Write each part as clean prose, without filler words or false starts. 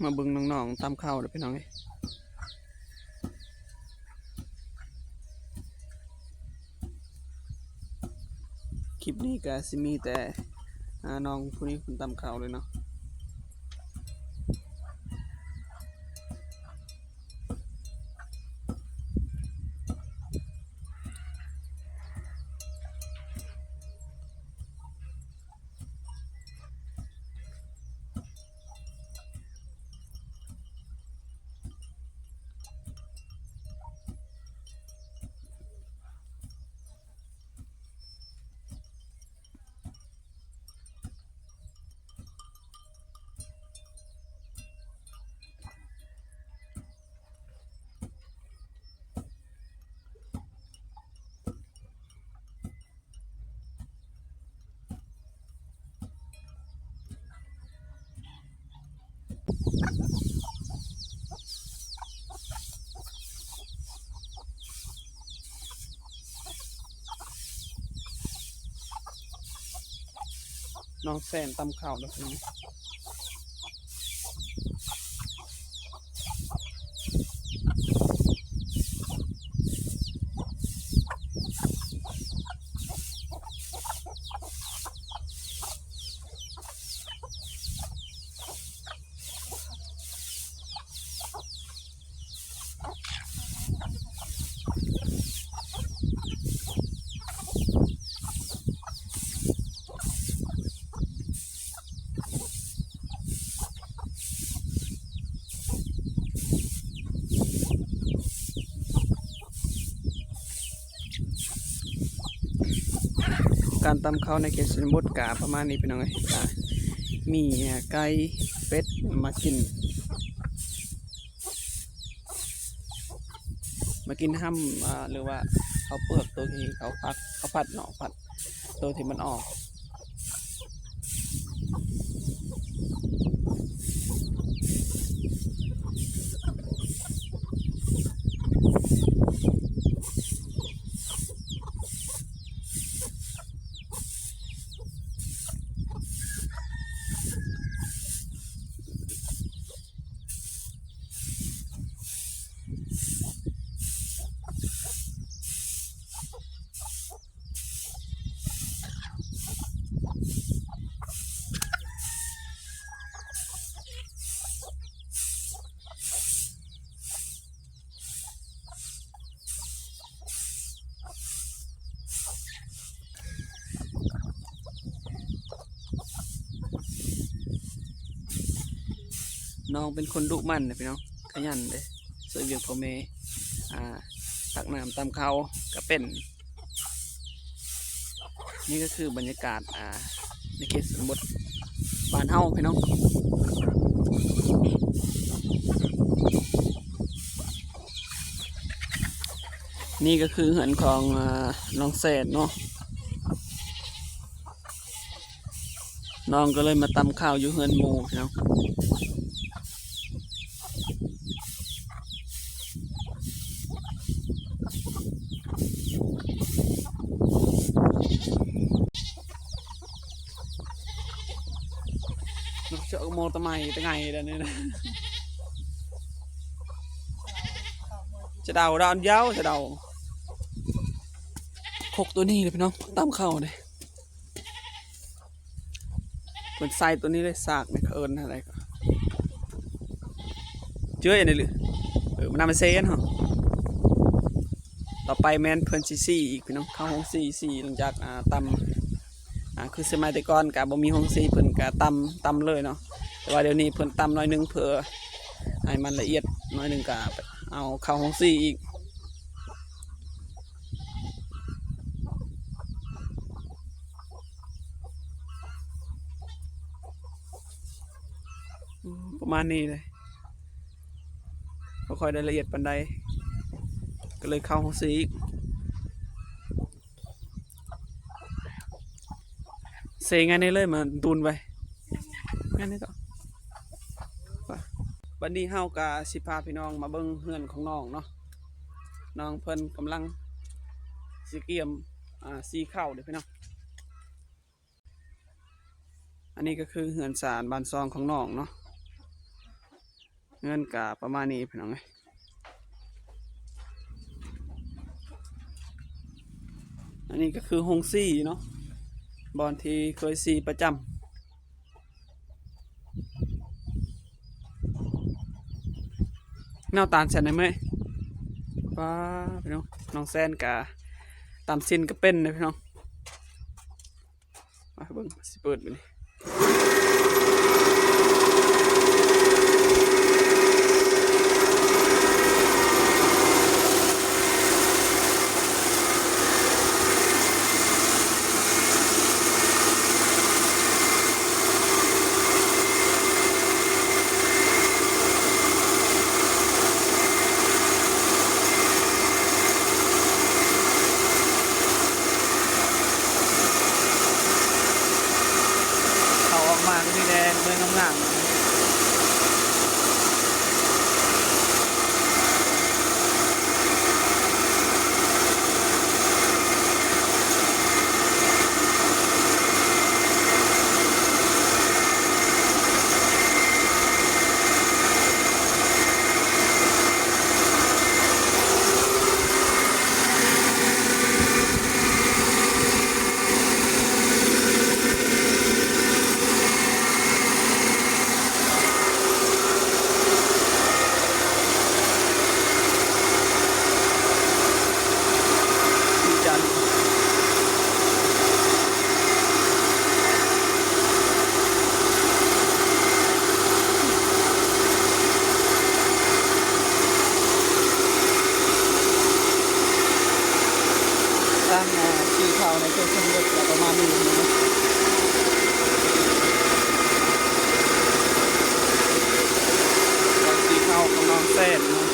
มาเบิ่งน้องๆตามข้าวเด้อพี่น้องคลิปนี้ก็สิมีแต่น้องผู้นี้คุณตามข้าวเลยเนาะน้องแซนตามข้าวเด้อพี่น้องการตำข้าวในเขตชนบทกาประมาณนี้พี่น้องมีไก่เป็ดมากินห้ำหรือว่าเขาเปลือกตัวที่เขาผัดเนาะผัดตัวที่มันออกน้องเป็นคนดุมั่นนะพี่น้องขยันเลยสวยเวียงพ่อแม่ตักน้ำตามเขาก็เป็นนี่ก็คือบรรยากาศในเขตชนบทบ้านเฮาพี่น้องนี่ก็คือเหือนของน้องแสนเนาะน้องก็เลยมาตำข้าวอยู่เหือนหมูพี่น้องเจาะโมตะไมตะไงเดี๋ยวนี้นะจะเดาดอนเย้าจะเดาคกตัวนี้เลยพี่น้องตามเข้าเลยคนใส่ตัวนี้เลยสากในเอิญอะไรก็เจออย่างนี้เลยมันนำไปเซนเหรอต่อไปแมนเพิ่นซีอีกพี่น้องเข้าห้องซีหลังจากตำคือสมัยแต่ก่อนกับบ่มีห้องซีเพิ่นกับตำเลยเนาะแต่ว่าเดี๋ยวนี้เพิ่นตำน้อยนึงเพื่อให้มันละเอียดน้อยนึงกับเอาเข้าห้องซีอีกประมาณนี้เลยบ่ค่อยได้ละเอียดปานใดก็เลยเข้าห้องซีอีกเซงานนี้เลยมาตูนไปงานนี้ต่อวันนี้เฮากะสิพาพี่น้องมาเบิ่งเฮือนของน้องเนาะน้องเพิ่นกำลังสิเกี่ยมสีข้าวเดี๋ยวพี่น้องอันนี้ก็คือเฮือนสารบ้านซองของน้องเนาะ เงินกะประมาณนี้พี่น้องเอ้ยอันนี้ก็คือโฮงซี่เนาะบอนที่เคยซีประจำแนวตาลแซนได้ไหมป้าพี่น้องน้องแซนกะตามซินก็เป็นเลยพี่น้องมาเบิ่งสิเปิดไปนี่เขาออกมาก็มีแดงเมืองงามๆดีจังตั้งสีขาวในตัวเครื่องรถก็ประมาณนี้นะสีขาวของน้องแซนเนาะ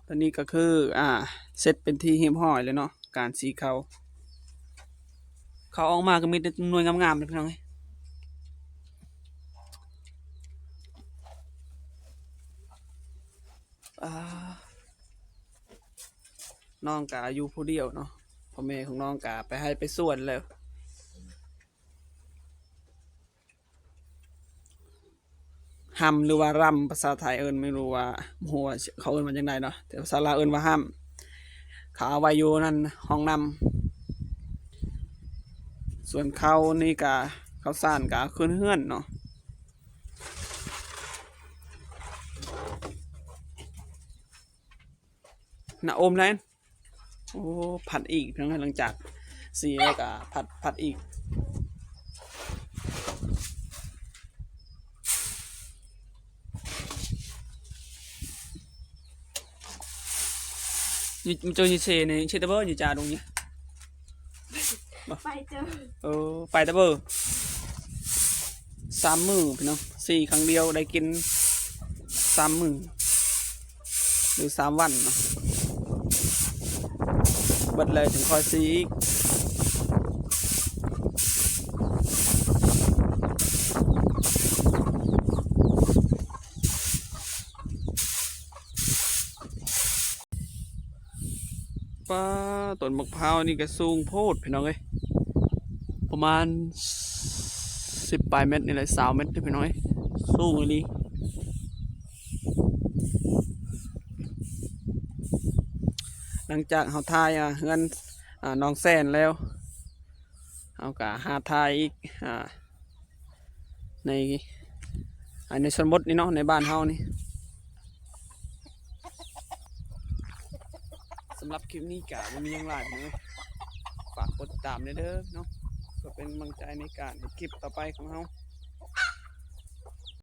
ตอนนี้ก็คือเสร็จเป็นที่เรียบร้อยเลยเนาะการสีเขาออกมาก็มีแต่หน่วยงามๆเลยพี่น้องเอ้ยน้องกะอยู่ผู้เดียวเนาะพ่อแม่ของน้องกะไปให้ไปส่วนแล้วห้ำหรือว่ารำภาษาไทยเอิ้นไม่รู้ว่าหัวเขาเอิ้นมันจังไดเนาะแต่ภาษาลาวเอิ้นว่าห้ำเขาเอาไว้อยู่นั่นห้องนำส่วนเขานี่กะเขาซ่านกะขึ้นเฮือนเนาะน่ะโอมแล้วโอ้ผัดอีกเพียงหลังจากสีแล้วก็ผัดอีกอยู่เจอnhư xe này xe tao bơ như trà đúng nhỉ ไปเจอ ไปตะเบอ3 มื้อพี่น้อง4 ครั้งเดียวได้กิน3 มื้อหรือ3 วันเนาะเบิดเลยถึงคอยซีอีกป้าต้นมะพร้าวนี่ก็สูงโพดพี่น้องเอ้ยประมาณ10 ปลายเมตรนี่เลย20 เมตรพี่น้องเอ้ยสูงเลยหลังจากเขาทายเฮือนน้องแซนแล้วเอากะหาทายอีกในชนบทนี่เนาะในบ้านเฮานี่สำหรับคลิปนี้กะมันมีอย่างไรพี่น้องฝากกดติดตามเด้อเนาะเพื่อเป็นกำลังใจในการคลิปต่อไปของเฮา